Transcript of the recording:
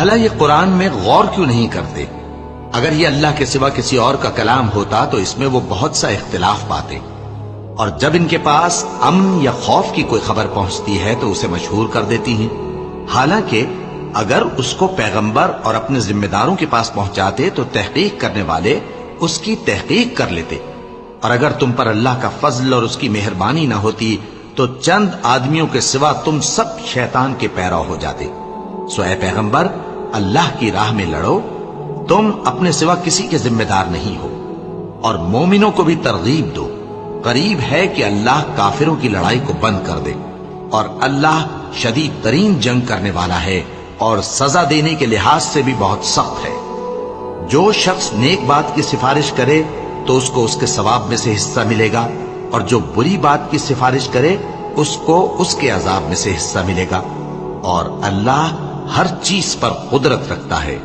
بھلا یہ قرآن میں غور کیوں نہیں کرتے؟ اگر یہ اللہ کے سوا کسی اور کا کلام ہوتا تو اس میں وہ بہت سا اختلاف پاتے، اور جب ان کے پاس امن یا خوف کی کوئی خبر پہنچتی ہے تو اسے مشہور کر دیتی ہیں، حالانکہ اگر اس کو پیغمبر اور اپنے ذمہ داروں کے پاس پہنچاتے تو تحقیق کرنے والے اس کی تحقیق کر لیتے، اور اگر تم پر اللہ کا فضل اور اس کی مہربانی نہ ہوتی تو چند آدمیوں کے سوا تم سب شیطان کے پیرو ہو جاتے۔ سو اے پیغمبر، اللہ کی راہ میں لڑو، تم اپنے سوا کسی کے ذمہ دار نہیں ہو، اور مومنوں کو بھی ترغیب دو، قریب ہے کہ اللہ کافروں کی لڑائی کو بند کر دے، اور اللہ شدید ترین جنگ کرنے والا ہے اور سزا دینے کے لحاظ سے بھی بہت سخت ہے۔ جو شخص نیک بات کی سفارش کرے تو اس کو اس کے ثواب میں سے حصہ ملے گا، اور جو بری بات کی سفارش کرے اس کو اس کے عذاب میں سے حصہ ملے گا، اور اللہ ہر چیز پر قدرت رکھتا ہے۔